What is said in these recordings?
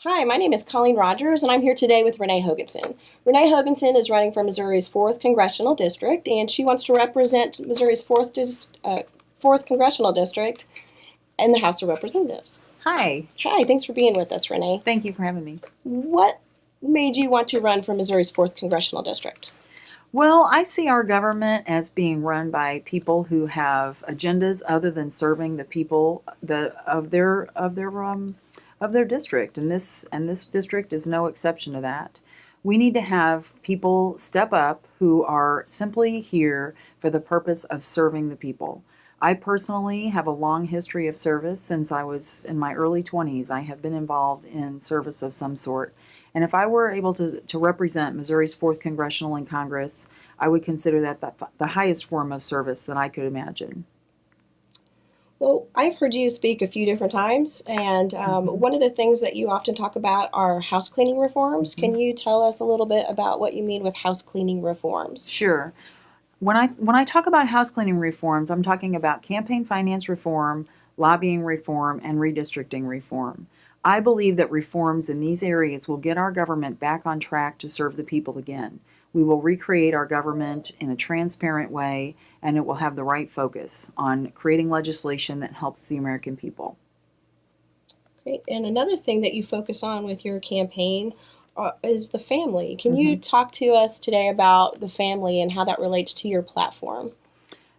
Hi, my name is Colleen Rogers, and I'm here today with Renee Hoagenson. Renee Hoagenson is running for Missouri's 4th Congressional District, and she wants to represent Missouri's 4th Congressional District in the House of Representatives. Hi, Hi, thanks for being with us, Renee. thank you for having me. What made you want to run for Missouri's 4th Congressional District? Well, I see our government as being run by people who have agendas other than serving the people of their district, and this district is no exception to that. We need to have people step up who are simply here for the purpose of serving the people. I personally have a long history of service. Since I was in my early 20s, I have been involved in service of some sort. And if I were able to represent Missouri's 4th Congressional in Congress, I would consider that the highest form of service that I could imagine. Well, I've heard you speak a few different times, and one of the things that you often talk about are house cleaning reforms. Mhm. Can you tell us a little bit about what you mean with house cleaning reforms? Sure. When I talk about house cleaning reforms, I'm talking about campaign finance reform, lobbying reform, and redistricting reform. I believe that reforms in these areas will get our government back on track to serve the people again. We will recreate our government in a transparent way, and it will have the right focus on creating legislation that helps the American people. Great. And another thing that you focus on with your campaign is the family. Can you Mhm. talk to us today about the family and how that relates to your platform?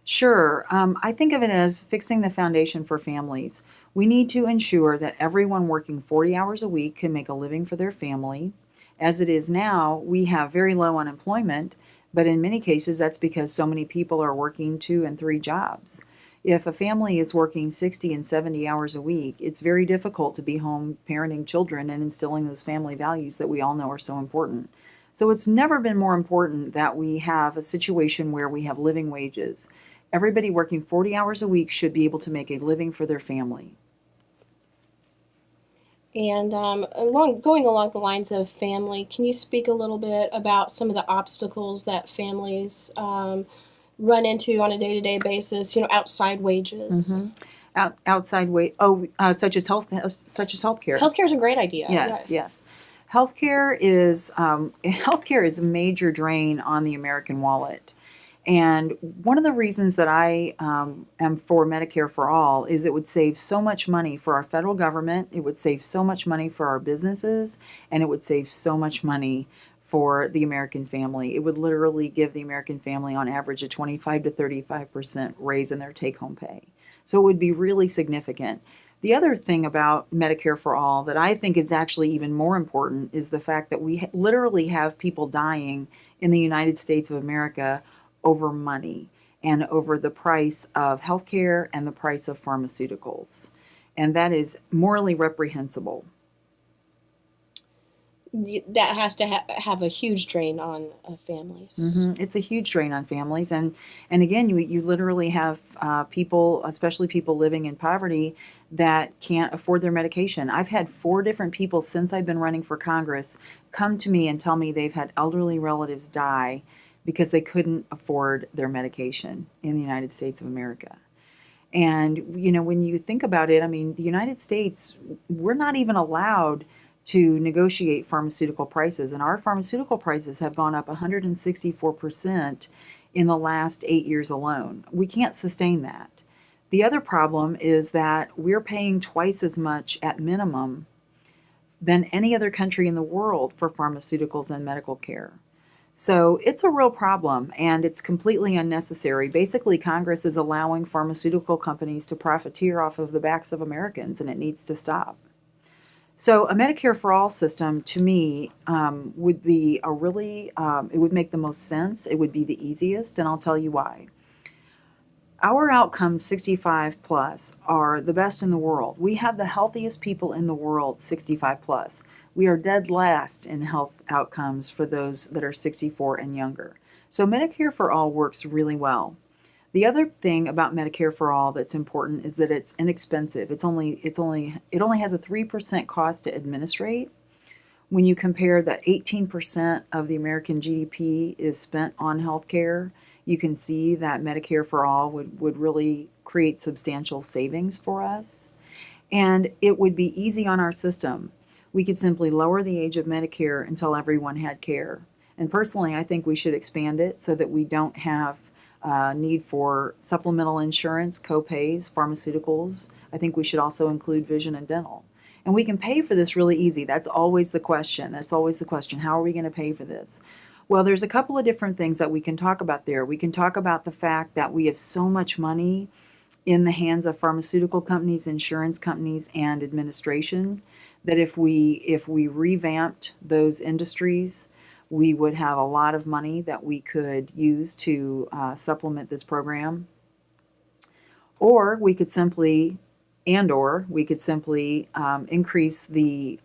Sure. I think of it as fixing the foundation for families. We need to ensure that everyone working 40 hours a week can make a living for their family. As it is now, we have very low unemployment, but in many cases, that's because so many people are working 2 and 3 jobs. If a family is working 60 and 70 hours a week, it's very difficult to be home parenting children and instilling those family values that we all know are so important. So it's never been more important that we have a situation where we have living wages. Everybody working 40 hours a week should be able to make a living for their family. And going along the lines of family, can you speak a little bit about some of the obstacles that families run into on a day-to-day basis? Outside wages. Mm-hmm. Outside way, such as healthcare. Healthcare is a great idea. Yes, yes. Healthcare is a major drain on the American wallet. And one of the reasons that I am for Medicare for All is it would save so much money for our federal government, it would save so much money for our businesses, and it would save so much money for the American family. It would literally give the American family on average a 25 to 35% raise in their take-home pay. So it would be really significant. The other thing about Medicare for All that I think is actually even more important is the fact that we literally have people dying in the United States of America over money and over the price of healthcare and the price of pharmaceuticals. And that is morally reprehensible. That has to have a huge drain on families. It's a huge drain on families, and again, you literally have people, especially people living in poverty, that can't afford their medication. I've had 4 different people since I've been running for Congress come to me and tell me they've had elderly relatives die because they couldn't afford their medication in the United States of America. And when you think about it, I mean, the United States, we're not even allowed to negotiate pharmaceutical prices, and our pharmaceutical prices have gone up 164% in the last 8 years alone. We can't sustain that. The other problem is that we're paying twice as much at minimum than any other country in the world for pharmaceuticals and medical care. So it's a real problem, and it's completely unnecessary. Basically, Congress is allowing pharmaceutical companies to profiteer off of the backs of Americans, and it needs to stop. So a Medicare for All system, to me, would be it would make the most sense. It would be the easiest, and I'll tell you why. Our outcomes 65 plus are the best in the world. We have the healthiest people in the world 65 plus. We are dead last in health outcomes for those that are 64 and younger. So Medicare for All works really well. The other thing about Medicare for All that's important is that it's inexpensive. It only has a 3% cost to administrate. When you compare that 18% of the American GDP is spent on healthcare, you can see that Medicare for All would really create substantial savings for us. And it would be easy on our system. We could simply lower the age of Medicare until everyone had care. And personally, I think we should expand it so that we don't have need for supplemental insurance, co-pays, pharmaceuticals. I think we should also include vision and dental. And we can pay for this really easy. That's always the question. That's always the question. How are we going to pay for this? Well, there's a couple of different things that we can talk about there. We can talk about the fact that we have so much money in the hands of pharmaceutical companies, insurance companies, and administration that if we revamped those industries, we would have a lot of money that we could use to supplement this program. Or we could simply, increase the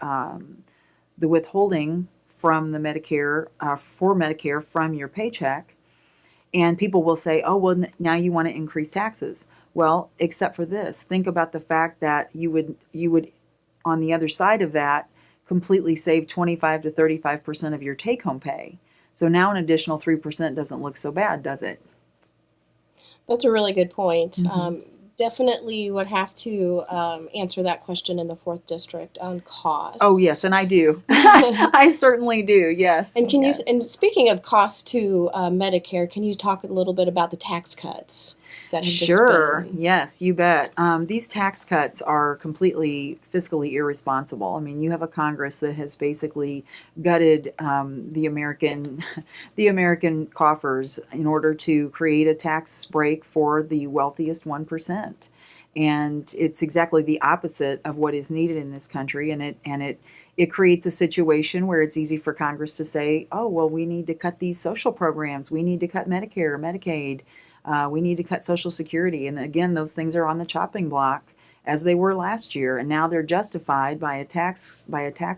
withholding from the Medicare for Medicare from your paycheck, and people will say, "Oh, well, now you want to increase taxes." Well, except for this, think about the fact that you would on the other side of that completely save 25 to 35% of your take-home pay. So now an additional 3% doesn't look so bad, does it? That's a really good point. Definitely would have to answer that question in the 4th District on cost. Oh, yes, and I do. I certainly do, yes. And yes. and speaking of cost to Medicare, can you talk a little bit about the tax cuts that have Sure, just been? yes, you bet. These tax cuts are completely fiscally irresponsible. I mean, you have a Congress that has basically gutted the American coffers in order to create a tax break for the wealthiest 1%. And it's exactly the opposite of what is needed in this country, and it creates a situation where it's easy for Congress to say, "Oh, well, we need to cut these social programs. We need to cut Medicare, Medicaid. We need to cut Social Security." And again, those things are on the chopping block as they were last year, and now they're justified by a tax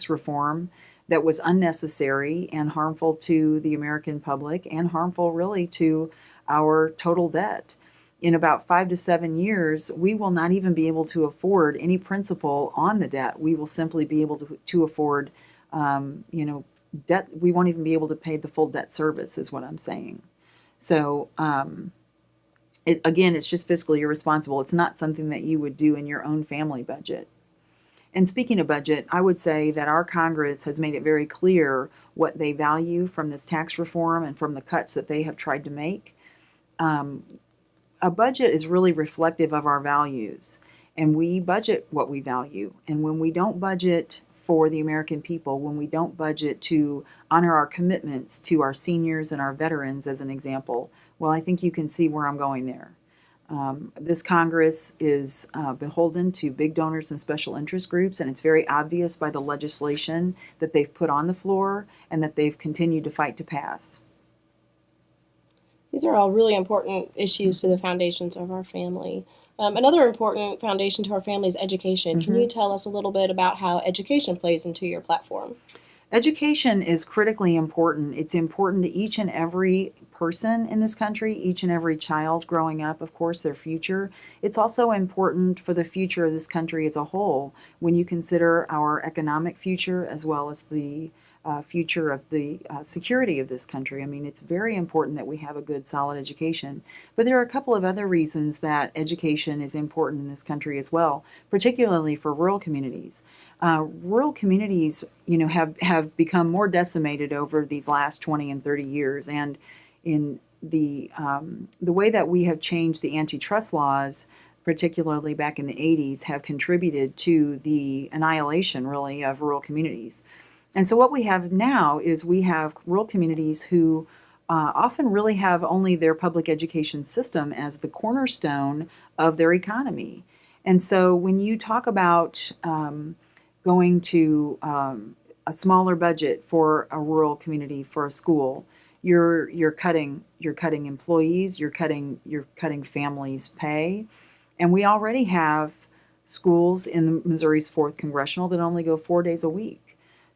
reform that was unnecessary and harmful to the American public and harmful really to our total debt. In about 5 to 7 years, we will not even be able to afford any principal on the debt. We will simply be able to afford, debt. We won't even be able to pay the full debt service, is what I'm saying. So, again, it's just fiscally irresponsible. It's not something that you would do in your own family budget. And speaking of budget, I would say that our Congress has made it very clear what they value from this tax reform and from the cuts that they have tried to make. A budget is really reflective of our values, and we budget what we value. And when we don't budget for the American people, when we don't budget to honor our commitments to our seniors and our veterans, as an example, well, I think you can see where I'm going there. This Congress is beholden to big donors and special interest groups, and it's very obvious by the legislation that they've put on the floor and that they've continued to fight to pass. These are all really important issues to the foundations of our family. Another important foundation to our family is education. Can you tell us a little bit about how education plays into your platform? Education is critically important. It's important to each and every person in this country, each and every child growing up, of course, their future. It's also important for the future of this country as a whole when you consider our economic future as well as the future of the security of this country. I mean, it's very important that we have a good, solid education. But there are a couple of other reasons that education is important in this country as well, particularly for rural communities. Rural communities, have become more decimated over these last 20 and 30 years. And in the way that we have changed the antitrust laws, particularly back in the 80s, have contributed to the annihilation, really, of rural communities. And so what we have now is we have rural communities who often really have only their public education system as the cornerstone of their economy. And so when you talk about going to a smaller budget for a rural community for a school, you're cutting employees, you're cutting families' pay, and we already have schools in Missouri's 4th Congressional that only go 4 days a week.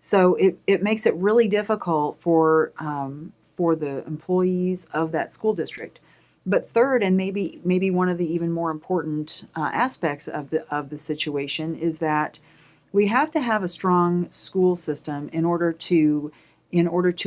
So it makes it really difficult for the employees of that school district. But third, and maybe one of the even more important aspects of the situation is that we have to have a strong school system in order to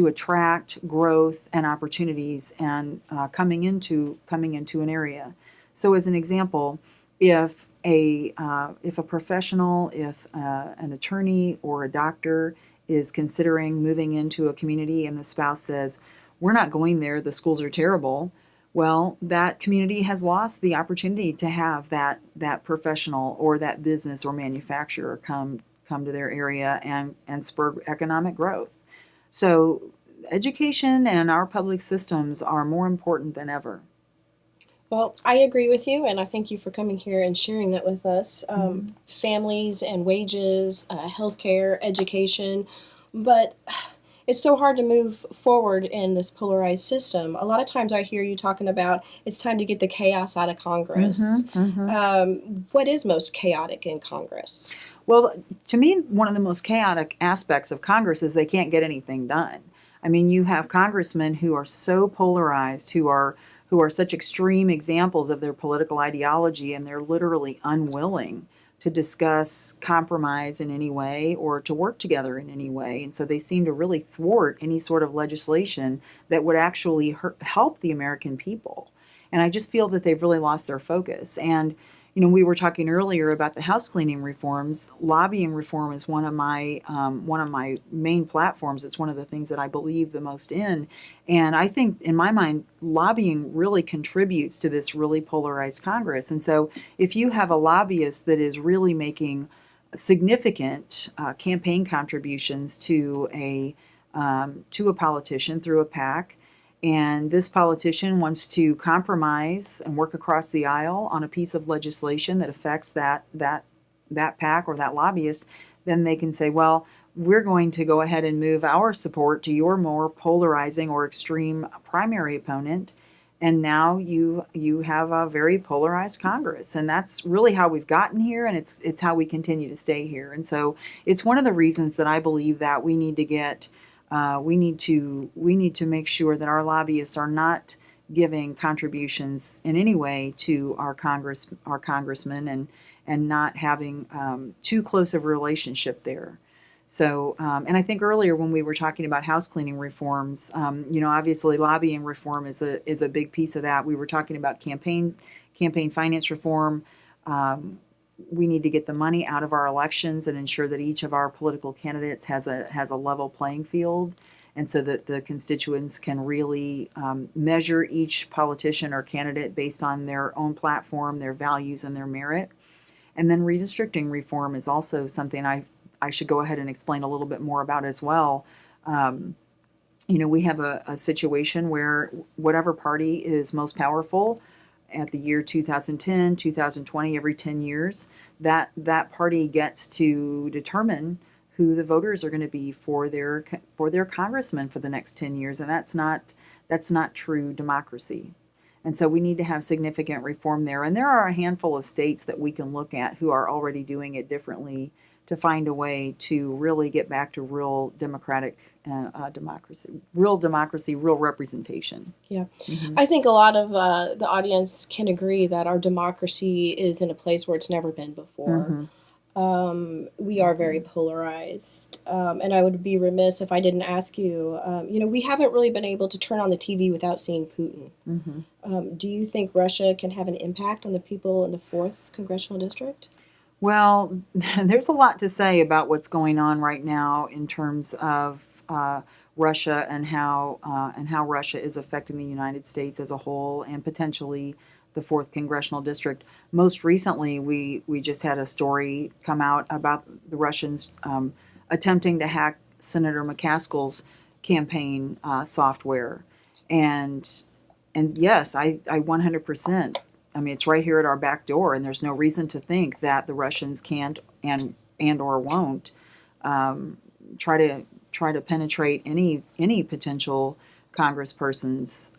attract growth and opportunities and coming into an area. So as an example, if if a professional, if an attorney or a doctor is considering moving into a community and the spouse says, we're not going there, the schools are terrible, well, that community has lost the opportunity to have that professional or that business or manufacturer come to their area and spur economic growth. So education and our public systems are more important than ever. Well, I agree with you, and I thank you for coming here and sharing that with us. Families and wages, healthcare, education, but it's so hard to move forward in this polarized system. A lot of times I hear you talking about it's time to get the chaos out of Congress. What is most chaotic in Congress? Well, to me, one of the most chaotic aspects of Congress is they can't get anything done. I mean, you have congressmen who are so polarized, who are such extreme examples of their political ideology, and they're literally unwilling to discuss compromise in any way or to work together in any way. And so they seem to really thwart any sort of legislation that would actually help the American people. And I just feel that they've really lost their focus. And we were talking earlier about the house cleaning reforms. Lobbying reform is one of my main platforms. It's one of the things that I believe the most in. And I think, in my mind, lobbying really contributes to this really polarized Congress. And so if you have a lobbyist that is really making significant campaign contributions to a politician through a PAC, and this politician wants to compromise and work across the aisle on a piece of legislation that affects that PAC or that lobbyist, then they can say, well, we're going to go ahead and move our support to your more polarizing or extreme primary opponent. And now you have a very polarized Congress. And that's really how we've gotten here, and it's how we continue to stay here. And so it's one of the reasons that I believe that we need to make sure that our lobbyists are not giving contributions in any way to our congressmen and not having too close of a relationship there. So, and I think earlier when we were talking about house cleaning reforms, obviously lobbying reform is a big piece of that. We were talking about campaign finance reform. We need to get the money out of our elections and ensure that each of our political candidates has a level playing field, and so that the constituents can really measure each politician or candidate based on their own platform, their values, and their merit. And then redistricting reform is also something I should go ahead and explain a little bit more about as well. We have a situation where whatever party is most powerful at the year 2010, 2020, every 10 years, that party gets to determine who the voters are going to be for their congressman for the next 10 years, and that's not true democracy. And so we need to have significant reform there. And there are a handful of states that we can look at who are already doing it differently to find a way to really get back to real democratic democracy, real representation. Yeah. I think a lot of the audience can agree that our democracy is in a place where it's never been before. We are very polarized, and I would be remiss if I didn't ask you, we haven't really been able to turn on the TV without seeing Putin. Do you think Russia can have an impact on the people in the 4th Congressional District? Well, there's a lot to say about what's going on right now in terms of Russia and how Russia is affecting the United States as a whole and potentially the 4th Congressional District. Most recently, we just had a story come out about the Russians attempting to hack Senator McCaskill's campaign software. And yes, I 100%. I mean, it's right here at our back door, and there's no reason to think that the Russians can't and or won't try to penetrate any potential congressperson's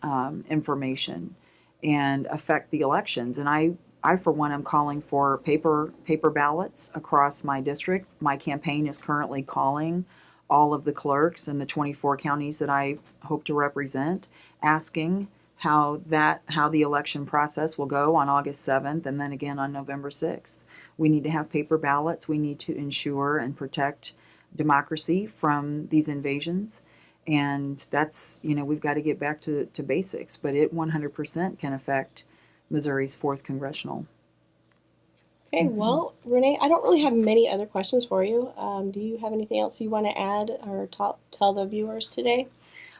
information and affect the elections. And I for one am calling for paper ballots across my district. My campaign is currently calling all of the clerks in the 24 counties that I hope to represent, asking how the election process will go on August 7th and then again on November 6th. We need to have paper ballots. We need to ensure and protect democracy from these invasions. And that's, we've got to get back to basics, but it 100% can affect Missouri's 4th Congressional. Okay. Okay, well, Renee, I don't really have many other questions for you. Do you have anything else you want to add or tell the viewers today?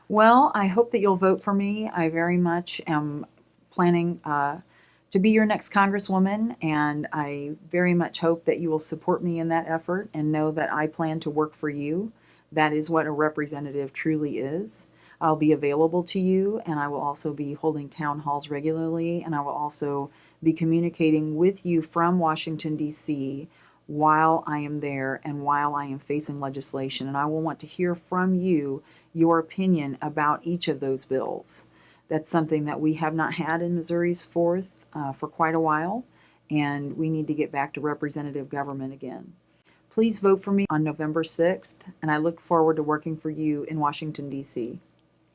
Well, I hope that you'll vote for me. I very much am planning to be your next Congresswoman, and I very much hope that you will support me in that effort and know that I plan to work for you. That is what a representative truly is. I'll be available to you, and I will also be holding town halls regularly, and I will also be communicating with you from Washington, D.C. while I am there and while I am facing legislation. And I will want to hear from you your opinion about each of those bills. That's something that we have not had in Missouri's 4th for quite a while, and we need to get back to representative government again. Please vote for me on November 6th, and I look forward to working for you in Washington, D.C.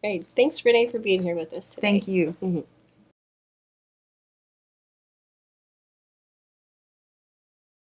Great. Thanks, Renee, for being here with us today. Thank you. Mhm.